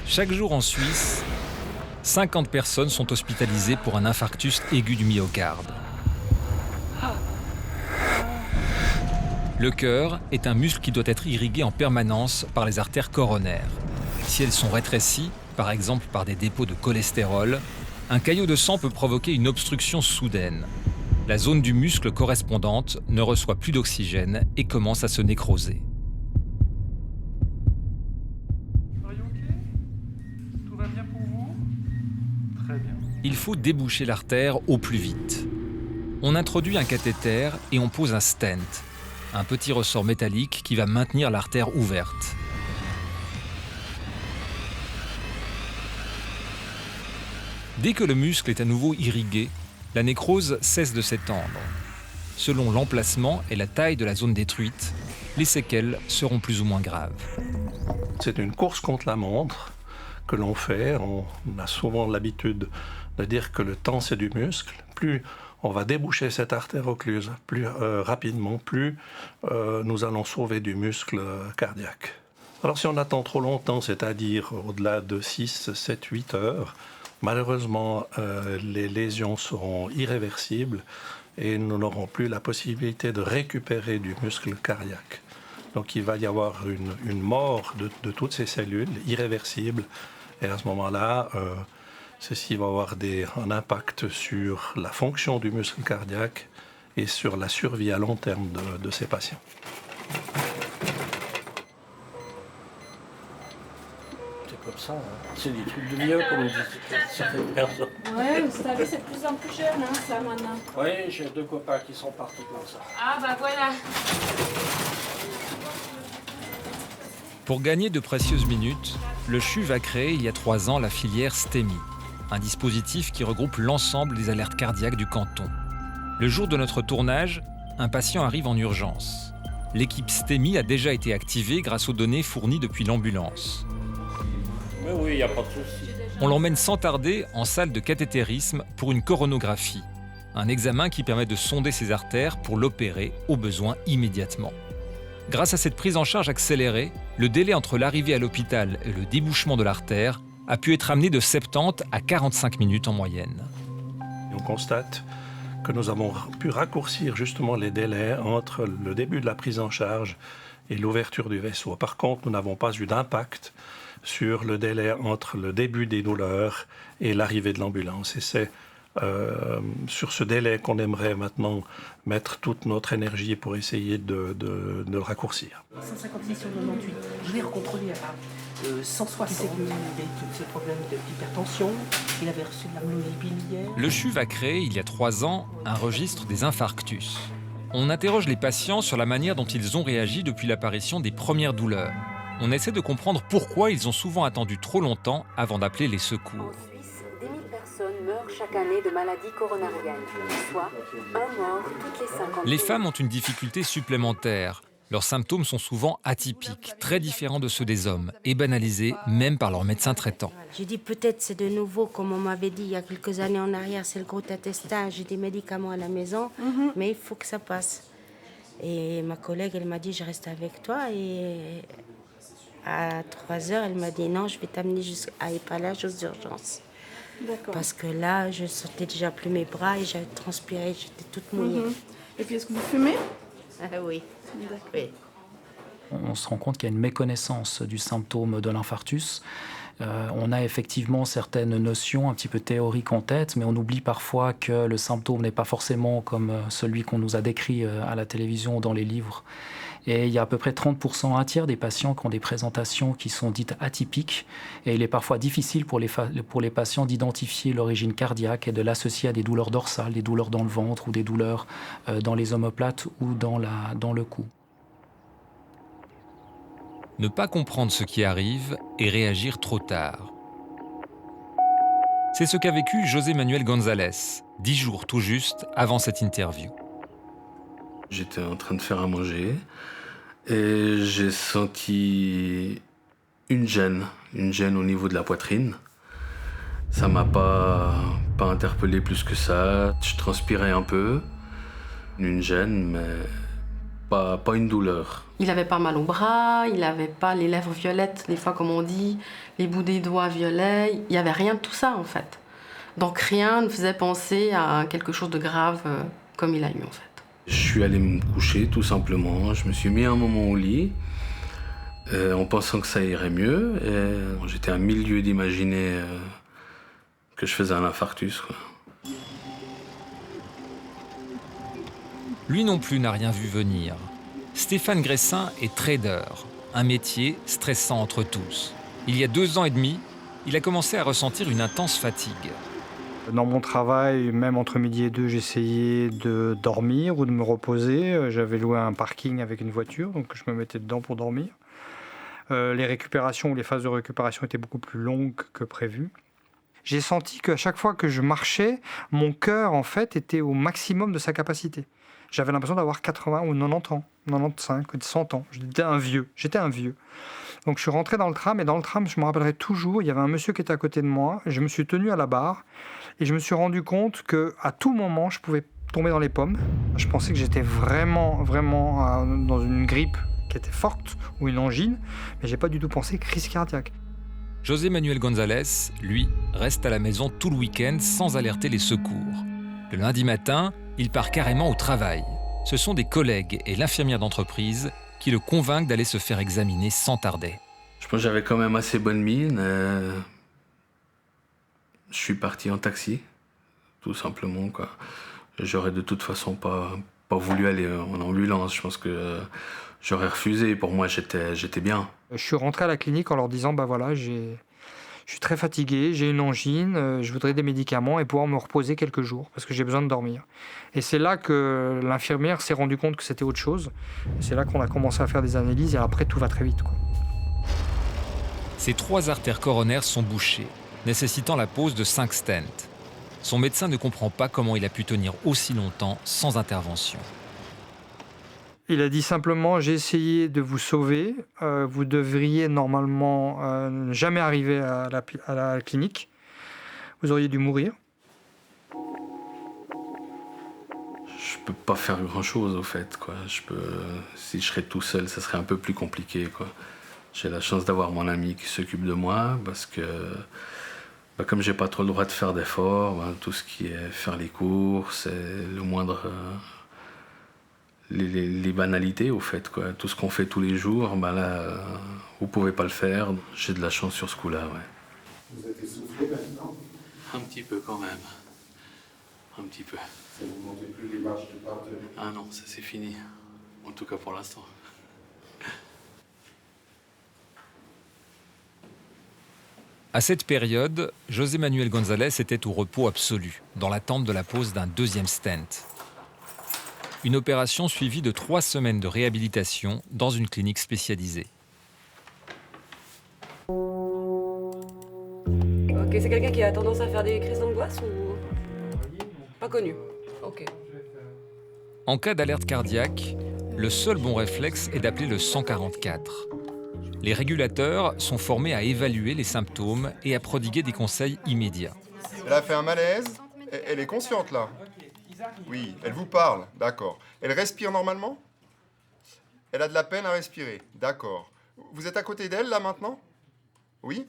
Chaque jour en Suisse, 50 personnes sont hospitalisées pour un infarctus aigu du myocarde. Le cœur est un muscle qui doit être irrigué en permanence par les artères coronaires. Si elles sont rétrécies, par exemple par des dépôts de cholestérol, un caillot de sang peut provoquer une obstruction soudaine. La zone du muscle correspondante ne reçoit plus d'oxygène et commence à se nécroser. Tout va bien pour vous? Très bien. Il faut déboucher l'artère au plus vite. On introduit un cathéter et on pose un stent, un petit ressort métallique qui va maintenir l'artère ouverte. Dès que le muscle est à nouveau irrigué, la nécrose cesse de s'étendre. Selon l'emplacement et la taille de la zone détruite, les séquelles seront plus ou moins graves. C'est une course contre la montre que l'on fait. On a souvent l'habitude de dire que le temps, c'est du muscle. Plus on va déboucher cette artère occluse, plus rapidement, plus nous allons sauver du muscle cardiaque. Alors si on attend trop longtemps, c'est-à-dire au-delà de 6, 7, 8 heures, malheureusement, les lésions seront irréversibles et nous n'aurons plus la possibilité de récupérer du muscle cardiaque. Donc il va y avoir une mort de toutes ces cellules irréversibles. Et à ce moment-là, ceci va avoir un impact sur la fonction du muscle cardiaque et sur la survie à long terme de ces patients. Comme ça, hein. C'est des trucs de vieux, comme disent certaines personnes. Ouais, vous savez, c'est de plus en plus jeune, hein, ça, maintenant. Oui, j'ai 2 copains qui sont partis comme ça. Ah, bah voilà. Pour gagner de précieuses minutes, le CHUV a créé il y a 3 ans la filière STEMI, un dispositif qui regroupe l'ensemble des alertes cardiaques du canton. Le jour de notre tournage, un patient arrive en urgence. L'équipe STEMI a déjà été activée grâce aux données fournies depuis l'ambulance. Mais oui, il n'y a pas de souci. On l'emmène sans tarder en salle de cathétérisme pour une coronographie, un examen qui permet de sonder ses artères pour l'opérer au besoin immédiatement. Grâce à cette prise en charge accélérée, le délai entre l'arrivée à l'hôpital et le débouchement de l'artère a pu être amené de 70 à 45 minutes en moyenne. On constate que nous avons pu raccourcir justement les délais entre le début de la prise en charge et l'ouverture du vaisseau. Par contre, nous n'avons pas eu d'impact sur le délai entre le début des douleurs et l'arrivée de l'ambulance. Et c'est sur ce délai qu'on aimerait maintenant mettre toute notre énergie pour essayer de le raccourcir. 156 sur 98, je l'ai recontrôlé à 160. Il avait tous ces problèmes d'hypertension, il avait reçu de la biliaire. Le CHUV a créé il y a 3 ans un registre des infarctus. On interroge les patients sur la manière dont ils ont réagi depuis l'apparition des premières douleurs. On essaie de comprendre pourquoi ils ont souvent attendu trop longtemps avant d'appeler les secours. En Suisse, des 1000 personnes meurent chaque année de maladies coronariennes, soit un mort toutes les 50 Les femmes ont une difficulté supplémentaire. Leurs symptômes sont souvent atypiques, très différents de ceux des hommes, et banalisés même par leur médecin traitant. J'ai dit peut-être c'est de nouveau, comme on m'avait dit il y a quelques années en arrière, c'est le gros intestin, j'ai des médicaments à la maison, mais il faut que ça passe. Et ma collègue, elle m'a dit, je reste avec toi, et à 3 heures, elle m'a dit non, je vais t'amener jusqu'à Épalage aux urgences. D'accord. Parce que là, je sentais déjà plus mes bras et j'avais transpiré, j'étais toute mouillée. Et puis, est-ce que vous fumez? Ah oui. D'accord. Oui. On se rend compte qu'il y a une méconnaissance du symptôme de l'infarctus. On a effectivement certaines notions un petit peu théoriques en tête, mais on oublie parfois que le symptôme n'est pas forcément comme celui qu'on nous a décrit à la télévision ou dans les livres. Et il y a à peu près 30%, un tiers des patients qui ont des présentations qui sont dites atypiques. Et il est parfois difficile pour les patients d'identifier l'origine cardiaque et de l'associer à des douleurs dorsales, des douleurs dans le ventre ou des douleurs dans les omoplates ou dans le cou. Ne pas comprendre ce qui arrive et réagir trop tard. C'est ce qu'a vécu José Manuel González, 10 jours tout juste avant cette interview. J'étais en train de faire à manger et j'ai senti une gêne au niveau de la poitrine. Ça m'a pas interpellé plus que ça. Je transpirais un peu, une gêne, mais Pas une douleur. Il avait pas mal au bras, il avait pas les lèvres violettes, des fois comme on dit, les bouts des doigts violets, il y avait rien de tout ça en fait. Donc rien ne faisait penser à quelque chose de grave comme il a eu en fait. Je suis allé me coucher tout simplement, je me suis mis un moment au lit en pensant que ça irait mieux. Et j'étais à 1000 lieues d'imaginer que je faisais un infarctus, quoi. Lui non plus n'a rien vu venir. Stéphane Gressin est trader, un métier stressant entre tous. Il y a 2 ans et demi, il a commencé à ressentir une intense fatigue. Dans mon travail, même entre midi et 2, j'essayais de dormir ou de me reposer. J'avais loué un parking avec une voiture, donc je me mettais dedans pour dormir. Les récupérations ou les phases de récupération étaient beaucoup plus longues que prévu. J'ai senti qu'à chaque fois que je marchais, mon cœur en fait était au maximum de sa capacité. J'avais l'impression d'avoir 80 ou 90 ans, 95, 100 ans. J'étais un vieux. Donc je suis rentré dans le tram, et dans le tram, je me rappellerai toujours, il y avait un monsieur qui était à côté de moi. Je me suis tenu à la barre et je me suis rendu compte qu'à tout moment, je pouvais tomber dans les pommes. Je pensais que j'étais vraiment dans une grippe qui était forte ou une angine, mais j'ai pas du tout pensé crise cardiaque. José Manuel González, lui, reste à la maison tout le week-end sans alerter les secours. Le lundi matin, il part carrément au travail. Ce sont des collègues et l'infirmière d'entreprise qui le convainquent d'aller se faire examiner sans tarder. Je pense que j'avais quand même assez bonne mine. Je suis parti en taxi, tout simplement, quoi. J'aurais de toute façon pas voulu aller en ambulance. Je pense que j'aurais refusé. Pour moi, j'étais bien. Je suis rentré à la clinique en leur disant, voilà, je suis très fatigué, j'ai une angine, je voudrais des médicaments et pouvoir me reposer quelques jours parce que j'ai besoin de dormir. Et c'est là que l'infirmière s'est rendue compte que c'était autre chose. C'est là qu'on a commencé à faire des analyses et après tout va très vite, quoi. Ses 3 artères coronaires sont bouchées, nécessitant la pose de 5 stents. Son médecin ne comprend pas comment il a pu tenir aussi longtemps sans intervention. Il a dit simplement, j'ai essayé de vous sauver, vous devriez normalement ne jamais arriver à la clinique, vous auriez dû mourir. Je peux pas faire grand-chose au fait, quoi. Si je serais tout seul, ça serait un peu plus compliqué, quoi. J'ai la chance d'avoir mon ami qui s'occupe de moi parce que comme j'ai pas trop le droit de faire d'efforts, tout ce qui est faire les courses, le moindre... Les banalités au fait, quoi. Tout ce qu'on fait tous les jours, là, vous pouvez pas le faire. J'ai de la chance sur ce coup-là, ouais. Vous êtes essoufflé maintenant? Un petit peu quand même. Un petit peu. Ça vous montez plus les marches du partenariat? Ah non, ça c'est fini. En tout cas pour l'instant. À cette période, José Manuel González était au repos absolu, dans l'attente de la pose d'un 2e stent. Une opération suivie de 3 semaines de réhabilitation dans une clinique spécialisée. Ok, c'est quelqu'un qui a tendance à faire des crises d'angoisse ou... Pas connu. Ok. En cas d'alerte cardiaque, le seul bon réflexe est d'appeler le 144. Les régulateurs sont formés à évaluer les symptômes et à prodiguer des conseils immédiats. Elle a fait un malaise. Elle est consciente, là? Oui, elle vous parle, d'accord. Elle respire normalement? Elle a de la peine à respirer, d'accord. Vous êtes à côté d'elle, là, maintenant? Oui?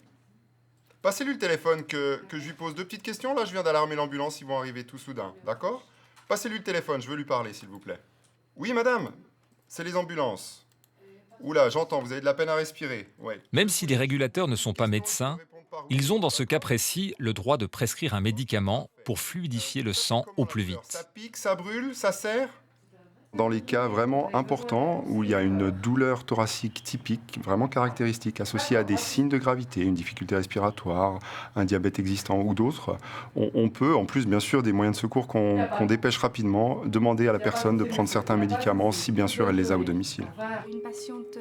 Passez-lui le téléphone que je lui pose 2 petites questions. Là, je viens d'alarmer l'ambulance, ils vont arriver tout soudain, d'accord? Passez-lui le téléphone, je veux lui parler, s'il vous plaît. Oui, madame? C'est les ambulances. Oula, j'entends, vous avez de la peine à respirer, ouais. Même si les régulateurs ne sont pas médecins, ils ont dans ce cas précis le droit de prescrire un médicament pour fluidifier le sang au plus vite. Ça pique, ça brûle, ça serre? Dans les cas vraiment importants où il y a une douleur thoracique typique, vraiment caractéristique, associée à des signes de gravité, une difficulté respiratoire, un diabète existant ou d'autres, on peut, en plus bien sûr des moyens de secours qu'on dépêche rapidement, demander à la personne de prendre certains médicaments si bien sûr elle les a au domicile. Une patiente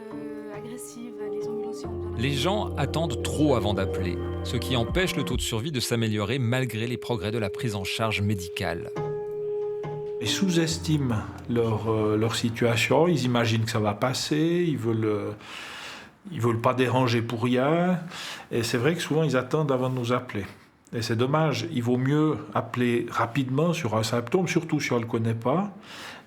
agressive, les ambulanciers ont besoin... Les gens attendent trop avant d'appeler, ce qui empêche le taux de survie de s'améliorer malgré les progrès de la prise en charge médicale. Ils sous-estiment leur situation, ils imaginent que ça va passer, ils veulent pas déranger pour rien. Et c'est vrai que souvent ils attendent avant de nous appeler. Et c'est dommage, il vaut mieux appeler rapidement sur un symptôme, surtout si on ne le connaît pas,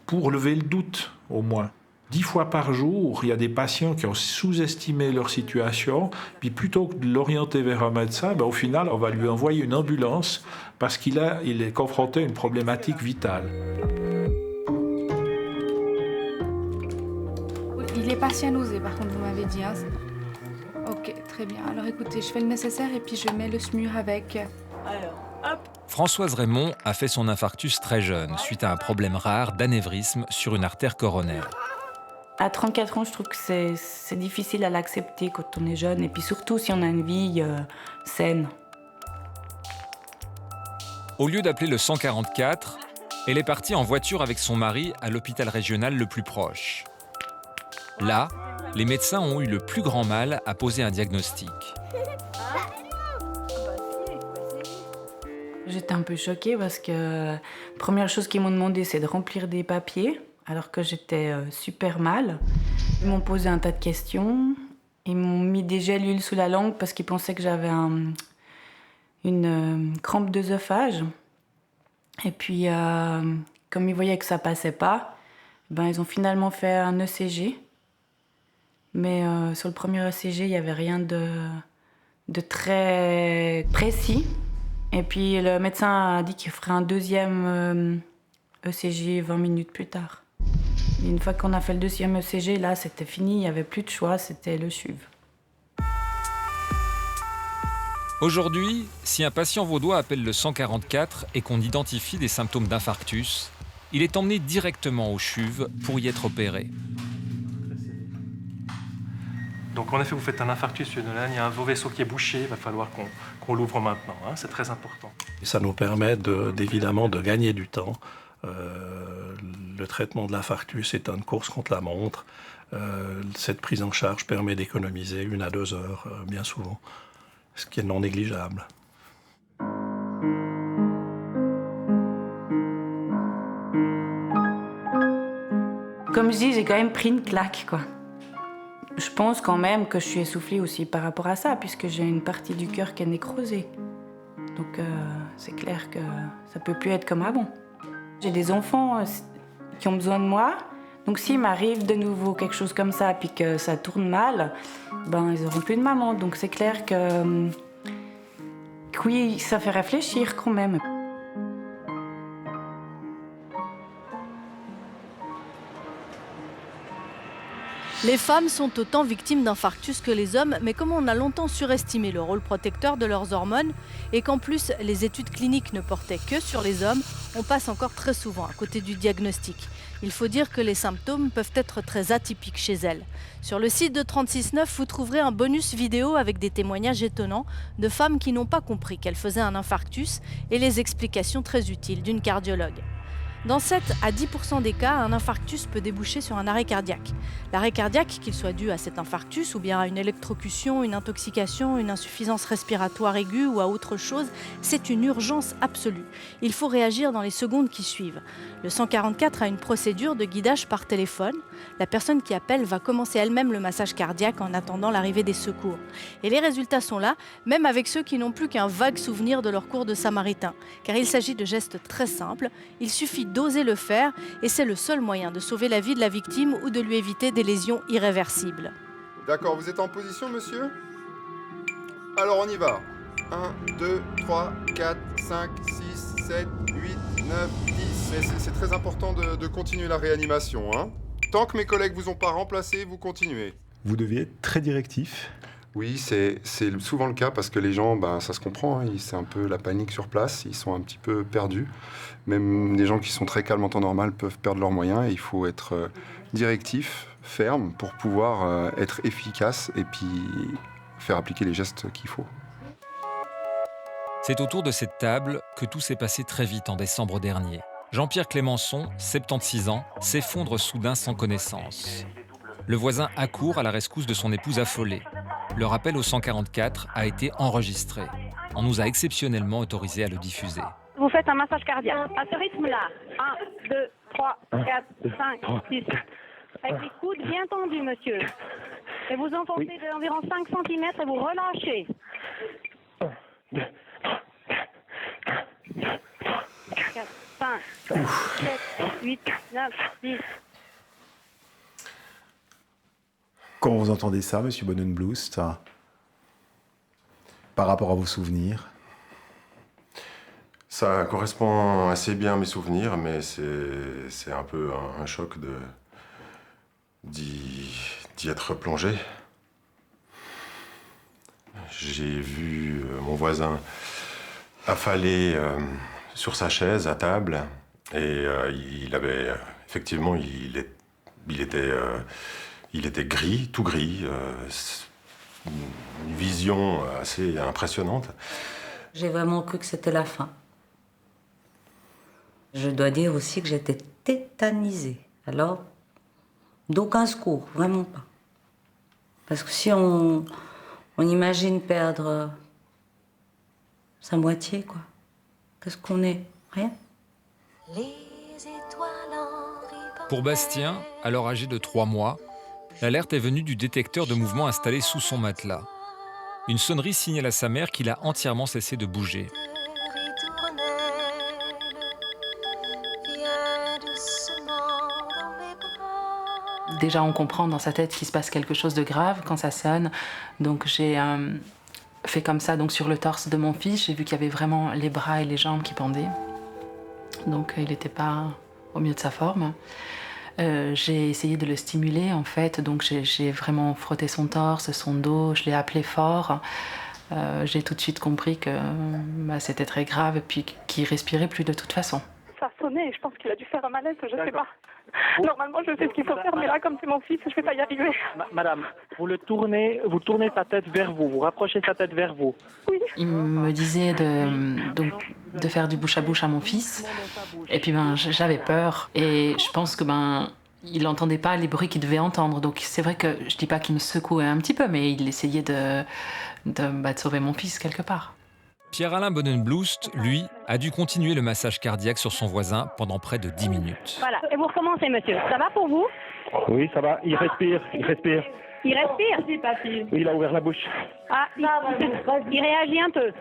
pour lever le doute au moins. 10 fois par jour, il y a des patients qui ont sous-estimé leur situation, puis plutôt que de l'orienter vers un médecin, au final, on va lui envoyer une ambulance parce qu'il est confronté à une problématique vitale. Il est patianosé, par contre, vous m'avez dit. Hein. Ok, très bien. Alors écoutez, je fais le nécessaire et puis je mets le SMUR avec. Alors, hop. Françoise Raymond a fait son infarctus très jeune, suite à un problème rare d'anévrisme sur une artère coronaire. À 34 ans, je trouve que c'est difficile à l'accepter quand on est jeune, et puis surtout si on a une vie saine. Au lieu d'appeler le 144, elle est partie en voiture avec son mari à l'hôpital régional le plus proche. Là, les médecins ont eu le plus grand mal à poser un diagnostic. J'étais un peu choquée parce que la première chose qu'ils m'ont demandé, c'est de remplir des papiers, alors que j'étais super mal. Ils m'ont posé un tas de questions. Ils m'ont mis des gélules sous la langue parce qu'ils pensaient que j'avais une crampe d'œsophage. Et puis, comme ils voyaient que ça passait pas, ils ont finalement fait un ECG. Mais sur le premier ECG, il n'y avait rien de très précis. Et puis le médecin a dit qu'il ferait un deuxième ECG 20 minutes plus tard. Et une fois qu'on a fait le deuxième ECG, là, c'était fini, il n'y avait plus de choix, c'était le CHUV. Aujourd'hui, si un patient vaudois appelle le 144 et qu'on identifie des symptômes d'infarctus, il est emmené directement au CHUV pour y être opéré. Donc en effet, vous faites un infarctus pulmonaire, il y a un vaisseau qui est bouché, il va falloir qu'on l'ouvre maintenant, hein, c'est très important. Et ça nous permet évidemment de gagner du temps. Le traitement de l'infarctus est une course contre la montre. Cette prise en charge permet d'économiser 1 à 2 heures, bien souvent, ce qui est non négligeable. Comme je dis, j'ai quand même pris une claque, quoi. Je pense quand même que je suis essoufflée aussi par rapport à ça, puisque j'ai une partie du cœur qui est nécrosée. Donc c'est clair que ça peut plus être comme avant. J'ai des enfants qui ont besoin de moi, donc s'il m'arrive de nouveau quelque chose comme ça, puis que ça tourne mal, ils auront plus de maman. Donc c'est clair que oui, ça fait réfléchir quand même. Les femmes sont autant victimes d'infarctus que les hommes, mais comme on a longtemps surestimé le rôle protecteur de leurs hormones et qu'en plus les études cliniques ne portaient que sur les hommes, on passe encore très souvent à côté du diagnostic. Il faut dire que les symptômes peuvent être très atypiques chez elles. Sur le site de 36.9, vous trouverez un bonus vidéo avec des témoignages étonnants de femmes qui n'ont pas compris qu'elles faisaient un infarctus et les explications très utiles d'une cardiologue. Dans 7 à 10% des cas, un infarctus peut déboucher sur un arrêt cardiaque. L'arrêt cardiaque, qu'il soit dû à cet infarctus ou bien à une électrocution, une intoxication, une insuffisance respiratoire aiguë ou à autre chose, c'est une urgence absolue. Il faut réagir dans les secondes qui suivent. Le 144 a une procédure de guidage par téléphone. La personne qui appelle va commencer elle-même le massage cardiaque en attendant l'arrivée des secours. Et les résultats sont là, même avec ceux qui n'ont plus qu'un vague souvenir de leur cours de samaritain. Car il s'agit de gestes très simples. Il suffit d'oser le faire et c'est le seul moyen de sauver la vie de la victime ou de lui éviter des lésions irréversibles. D'accord, vous êtes en position, monsieur? Alors on y va. 1, 2, 3, 4, 5, 6, 7, 8, 9, 10. C'est très important de continuer la réanimation, hein. Tant que mes collègues vous ont pas remplacé, vous continuez. Vous deviez être très directif. Oui, c'est souvent le cas parce que les gens, ça se comprend, hein, c'est un peu la panique sur place, ils sont un petit peu perdus. Même des gens qui sont très calmes en temps normal peuvent perdre leurs moyens et il faut être directif, ferme pour pouvoir être efficace et puis faire appliquer les gestes qu'il faut. C'est autour de cette table que tout s'est passé très vite en décembre dernier. Jean-Pierre Clémençon, 76 ans, s'effondre soudain sans connaissance. Le voisin accourt à la rescousse de son épouse affolée. Le rappel au 144 a été enregistré. On nous a exceptionnellement autorisé à le diffuser. Vous faites un massage cardiaque. À ce rythme-là, 1, 2, 3, 4, 5, 6. Avec les coudes bien tendus, monsieur. Et vous enfoncez d'environ 5 cm et vous relâchez. 1, 2, 4, 5, 7, 8, 9, 10. Quand vous entendez ça, Monsieur Bonenblust, par rapport à vos souvenirs? Ça correspond assez bien à mes souvenirs, mais c'est un peu un choc d'y être plongé. J'ai vu mon voisin affalé sur sa chaise à table, et il avait effectivement, il était gris, tout gris, une vision assez impressionnante. J'ai vraiment cru que c'était la fin. Je dois dire aussi que j'étais tétanisée. Alors, d'aucun secours, vraiment pas. Parce que si on imagine perdre sa moitié, quoi, qu'est-ce qu'on est? Rien. Pour Bastien, alors âgé de 3 mois, l'alerte est venue du détecteur de mouvement installé sous son matelas. Une sonnerie signale à sa mère qu'il a entièrement cessé de bouger. Déjà, on comprend dans sa tête qu'il se passe quelque chose de grave quand ça sonne. Donc j'ai fait comme ça donc sur le torse de mon fils. J'ai vu qu'il y avait vraiment les bras et les jambes qui pendaient. Donc il n'était pas au mieux de sa forme. J'ai essayé de le stimuler en fait. Donc j'ai vraiment frotté son torse, son dos. Je l'ai appelé fort. J'ai tout de suite compris que c'était très grave et puis qu'il respirait plus de toute façon. Ça a sonné et je pense qu'il a dû faire un malaise, je sais pas. Normalement, je sais ce qu'il faut faire, mais là, comme c'est mon fils, je vais pas y arriver. Madame, vous tournez sa tête vers vous, vous rapprochez sa tête vers vous. Oui. Il me disait de faire du bouche à bouche à mon fils. Et puis j'avais peur. Et je pense que il n'entendait pas les bruits qu'il devait entendre. Donc c'est vrai que je dis pas qu'il me secouait un petit peu, mais il essayait de sauver mon fils quelque part. Pierre-Alain Bonenblust, lui, a dû continuer le massage cardiaque sur son voisin pendant près de 10 minutes. Voilà, et vous recommencez, monsieur. Ça va pour vous? Oui, ça va, il respire. Il respire? Oui, il a ouvert la bouche. Ah, il réagit un peu.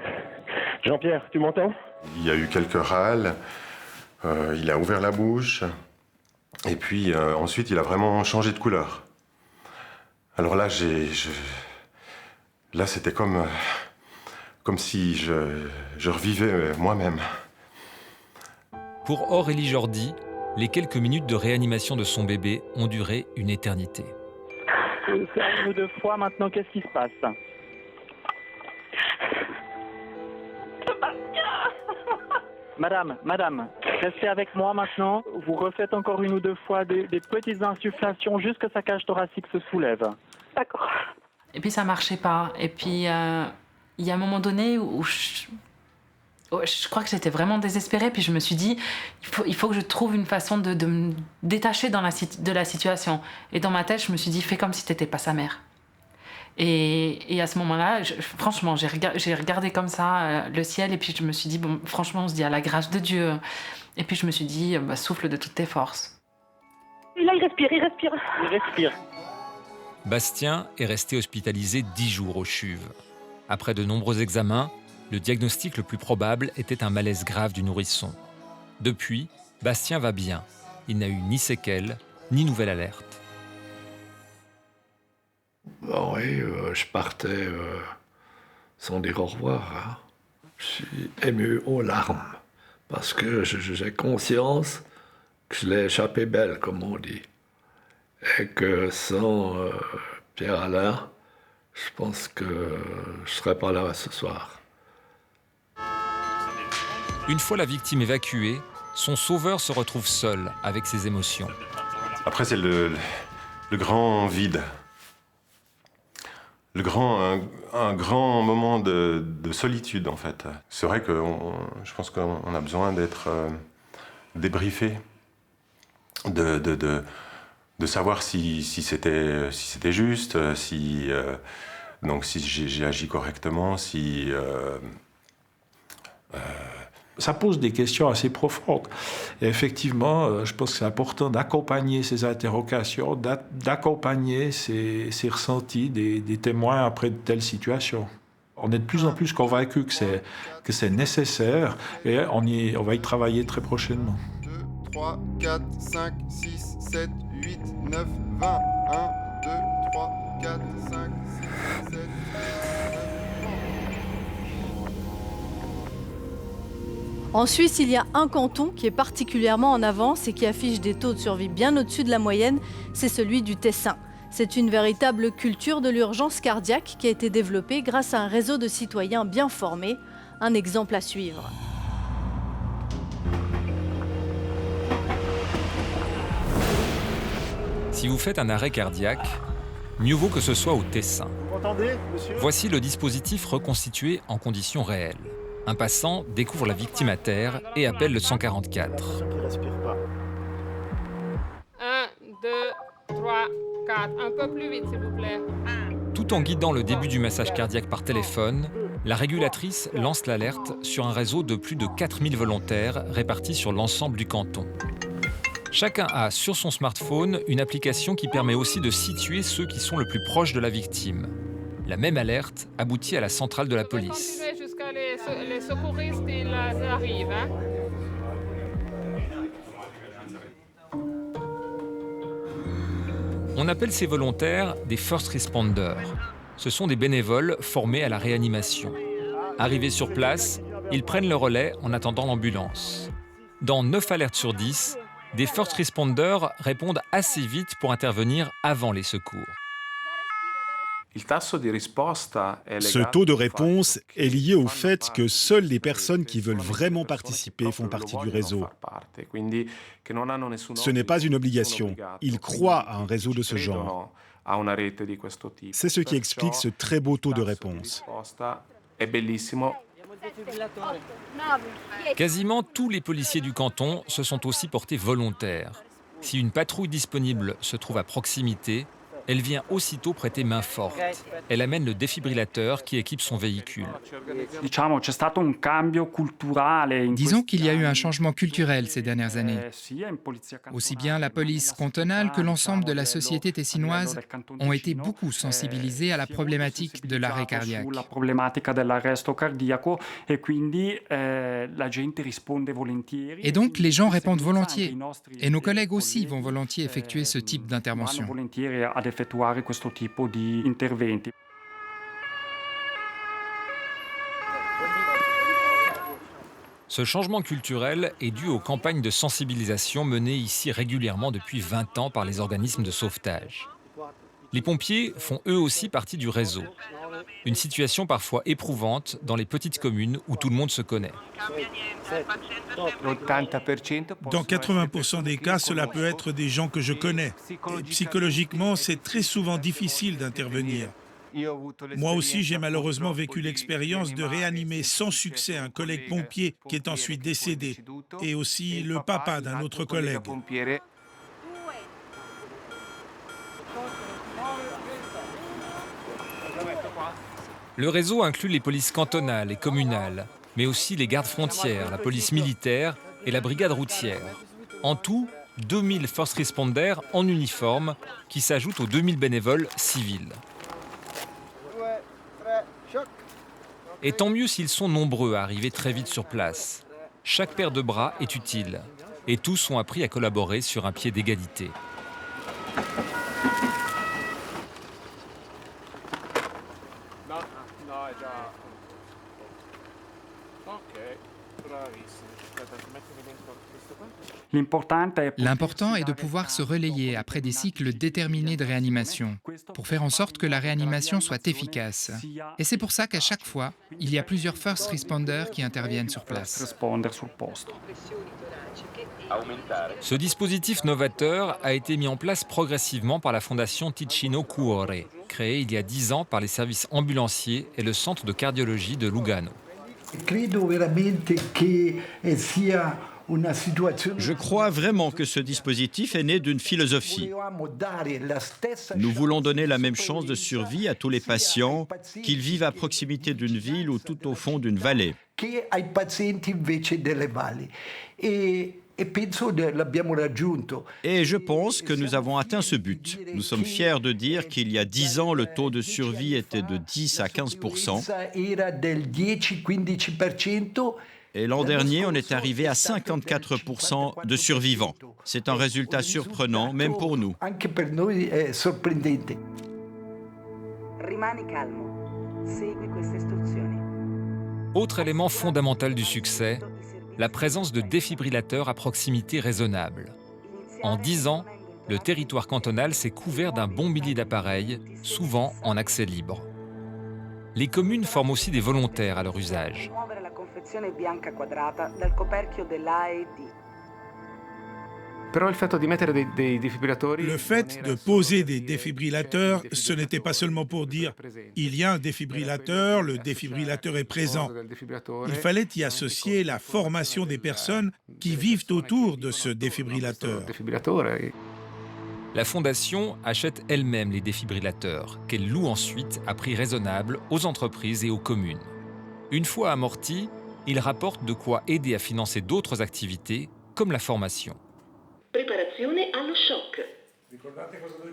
Jean-Pierre, tu m'entends? Il y a eu quelques râles, il a ouvert la bouche, et puis ensuite il a vraiment changé de couleur. Alors là, là c'était comme si je revivais moi-même. Pour Aurélie Jordi, les quelques minutes de réanimation de son bébé ont duré une éternité. C'est à une ou 2 fois maintenant, qu'est-ce qui se passe? Madame, restez avec moi maintenant. Vous refaites encore 1 ou 2 fois des petites insufflations jusqu'à ce que sa cage thoracique se soulève. D'accord. Et puis ça marchait pas. Et puis il y a un moment donné où je crois que j'étais vraiment désespérée. Puis je me suis dit, il faut que je trouve une façon de me détacher de la situation. Et dans ma tête, je me suis dit, fais comme si t'étais pas sa mère. Et à ce moment-là, franchement, j'ai regardé comme ça le ciel. Et puis je me suis dit, bon, franchement, on se dit à la grâce de Dieu. Et puis je me suis dit, souffle de toutes tes forces. Et là, il respire. Bastien est resté hospitalisé 10 jours au CHUV. Après de nombreux examens, le diagnostic le plus probable était un malaise grave du nourrisson. Depuis, Bastien va bien. Il n'a eu ni séquelles, ni nouvelle alerte. Oui, je partais sans dire au revoir. Hein. Je suis ému aux larmes, parce que j'ai conscience que je l'ai échappé belle, comme on dit. Et que sans Pierre-Alain, je pense que je ne serais pas là ce soir. Une fois la victime évacuée, son sauveur se retrouve seul avec ses émotions. Après, c'est le grand vide. Un grand moment de solitude, en fait. C'est vrai que je pense qu'on a besoin d'être débriefé, de savoir si c'était juste, si j'ai agi correctement, Ça pose des questions assez profondes. Et effectivement, je pense que c'est important d'accompagner ces interrogations, d'accompagner ces ressentis des témoins après de telles situations. On est de plus en plus convaincus que c'est nécessaire et on va y travailler très prochainement. 2, 3, 4, 5, 6, 7, 8, 9, 20. 1, 2, 3, 4, 5, 6, 7, 8, 9. En Suisse, il y a un canton qui est particulièrement en avance et qui affiche des taux de survie bien au-dessus de la moyenne, c'est celui du Tessin. C'est une véritable culture de l'urgence cardiaque qui a été développée grâce à un réseau de citoyens bien formés. Un exemple à suivre. Si vous faites un arrêt cardiaque, mieux vaut que ce soit au Tessin. Vous m'entendez, monsieur ? Voici le dispositif reconstitué en conditions réelles. Un passant découvre la victime à terre et appelle le 144. 1, 2, 3, 4. Un peu plus vite, s'il vous plaît. Tout en guidant le début du massage cardiaque par téléphone, la régulatrice lance l'alerte sur un réseau de plus de 4000 volontaires répartis sur l'ensemble du canton. Chacun a sur son smartphone une application qui permet aussi de situer ceux qui sont le plus proches de la victime. La même alerte aboutit à la centrale de la police. Continuez jusqu'à les secouristes, ils arrivent. Hein? On appelle ces volontaires des first responders. Ce sont des bénévoles formés à la réanimation. Arrivés sur place, ils prennent le relais en attendant l'ambulance. Dans 9 alertes sur 10, des first responders répondent assez vite pour intervenir avant les secours. Ce taux de réponse est lié au fait que seules les personnes qui veulent vraiment participer font partie du réseau. Ce n'est pas une obligation. Ils croient à un réseau de ce genre. C'est ce qui explique ce très beau taux de réponse. Quasiment tous les policiers du canton se sont aussi portés volontaires. Si une patrouille disponible se trouve à proximité, elle vient aussitôt prêter main forte. Elle amène le défibrillateur qui équipe son véhicule. Disons qu'il y a eu un changement culturel ces dernières années. Aussi bien la police cantonale que l'ensemble de la société tessinoise ont été beaucoup sensibilisés à la problématique de l'arrêt cardiaque. Et donc les gens répondent volontiers. Et nos collègues aussi vont volontiers effectuer ce type d'intervention. Ce changement culturel est dû aux campagnes de sensibilisation menées ici régulièrement depuis 20 ans par les organismes de sauvetage. Les pompiers font eux aussi partie du réseau. Une situation parfois éprouvante dans les petites communes où tout le monde se connaît. Dans 80% des cas, cela peut être des gens que je connais. Et psychologiquement, c'est très souvent difficile d'intervenir. Moi aussi, j'ai malheureusement vécu l'expérience de réanimer sans succès un collègue pompier qui est ensuite décédé, et aussi le papa d'un autre collègue. Le réseau inclut les polices cantonales et communales, mais aussi les gardes frontières, la police militaire et la brigade routière. En tout, 2000 first responders en uniforme qui s'ajoutent aux 2000 bénévoles civils. Et tant mieux s'ils sont nombreux à arriver très vite sur place. Chaque paire de bras est utile et tous ont appris à collaborer sur un pied d'égalité. L'important est de pouvoir se relayer après des cycles déterminés de réanimation, pour faire en sorte que la réanimation soit efficace. Et c'est pour ça qu'à chaque fois, il y a plusieurs first responders qui interviennent sur place. Ce dispositif novateur a été mis en place progressivement par la fondation Ticino Cuore, créée il y a 10 ans par les services ambulanciers et le centre de cardiologie de Lugano. Je crois vraiment que ce dispositif est né d'une philosophie. Nous voulons donner la même chance de survie à tous les patients, qu'ils vivent à proximité d'une ville ou tout au fond d'une vallée. Et je pense que nous avons atteint ce but. Nous sommes fiers de dire qu'il y a 10 ans, le taux de survie était de 10 à 15%. Et l'an dernier, on est arrivé à 54% de survivants. C'est un résultat surprenant, même pour nous. Rimani calmo. Segui queste istruzioni. Autre élément fondamental du succès, la présence de défibrillateurs à proximité raisonnable. En 10 ans, le territoire cantonal s'est couvert d'un bon millier d'appareils, souvent en accès libre. Les communes forment aussi des volontaires à leur usage. Le fait de poser des défibrillateurs, ce n'était pas seulement pour dire « il y a un défibrillateur, le défibrillateur est présent ». Il fallait y associer la formation des personnes qui vivent autour de ce défibrillateur. La Fondation achète elle-même les défibrillateurs, qu'elle loue ensuite à prix raisonnable aux entreprises et aux communes. Une fois amortis, ils rapportent de quoi aider à financer d'autres activités, comme la formation.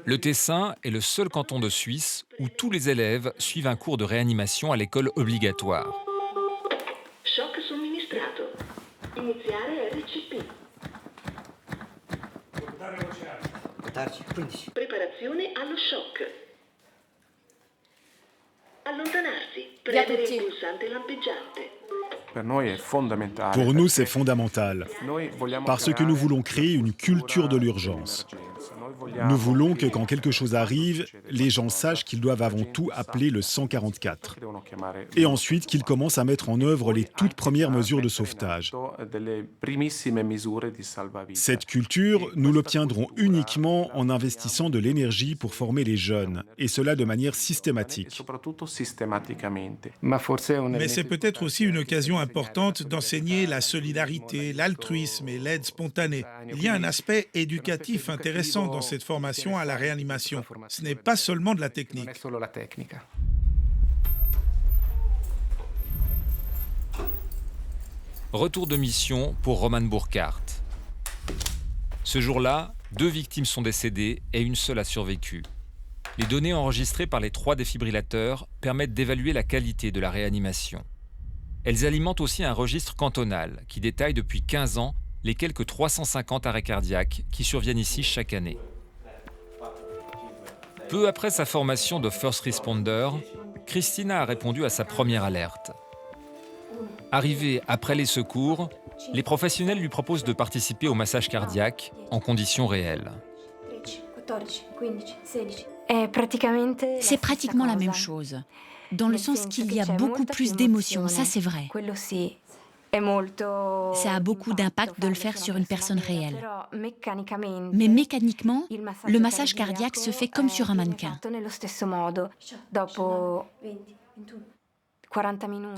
Le Tessin est le seul canton de Suisse où tous les élèves suivent un cours de réanimation à l'école obligatoire. Shock somministrato. Iniziare RCP. Preparazione allo shock. Allontanarsi. Premere il pulsante lampeggiante. Pour nous, c'est fondamental, parce que nous voulons créer une culture de l'urgence. Nous voulons que quand quelque chose arrive, les gens sachent qu'ils doivent avant tout appeler le 144. Et ensuite qu'ils commencent à mettre en œuvre les toutes premières mesures de sauvetage. Cette culture, nous l'obtiendrons uniquement en investissant de l'énergie pour former les jeunes, et cela de manière systématique. Mais c'est peut-être aussi une occasion importante d'enseigner la solidarité, l'altruisme et l'aide spontanée. Il y a un aspect éducatif intéressant dans cette formation à la réanimation. Ce n'est pas seulement de la technique. Retour de mission pour Roman Burkhardt. Ce jour-là, 2 victimes sont décédées et une seule a survécu. Les données enregistrées par les 3 défibrillateurs permettent d'évaluer la qualité de la réanimation. Elles alimentent aussi un registre cantonal qui détaille depuis 15 ans les quelques 350 arrêts cardiaques qui surviennent ici chaque année. Peu après sa formation de first responder, Christina a répondu à sa première alerte. Arrivée après les secours, les professionnels lui proposent de participer au massage cardiaque en conditions réelles. C'est pratiquement la même chose, dans le sens qu'il y a beaucoup plus d'émotions, ça c'est vrai. Ça a beaucoup d'impact de le faire sur une personne réelle. Mais mécaniquement, le massage cardiaque se fait comme sur un mannequin.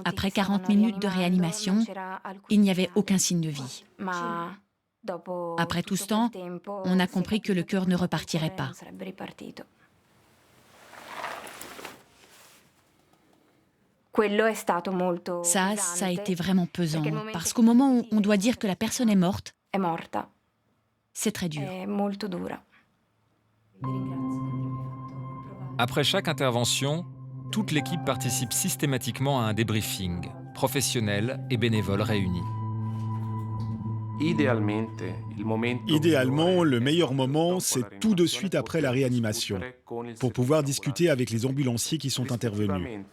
Après 40 minutes de réanimation, il n'y avait aucun signe de vie. Après tout ce temps, on a compris que le cœur ne repartirait pas. Ça a été vraiment pesant, parce qu'au moment où on doit dire que la personne est morte, c'est très dur. Après chaque intervention, toute l'équipe participe systématiquement à un débriefing, professionnels et bénévoles réunis. Idéalement, le meilleur moment, c'est tout de suite après la réanimation, pour pouvoir discuter avec les ambulanciers qui sont intervenus.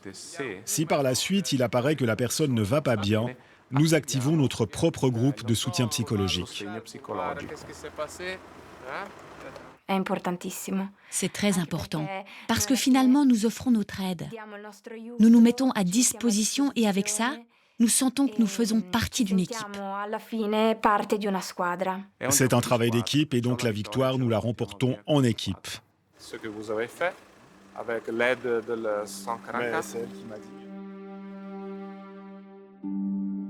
Si par la suite, il apparaît que la personne ne va pas bien, nous activons notre propre groupe de soutien psychologique. C'est très important, parce que finalement, nous offrons notre aide. Nous nous mettons à disposition et avec ça, nous sentons que nous faisons partie d'une équipe. C'est un travail d'équipe et donc la victoire, nous la remportons en équipe. Ce que vous avez fait avec l'aide de 144. C'est elle qui m'a dit.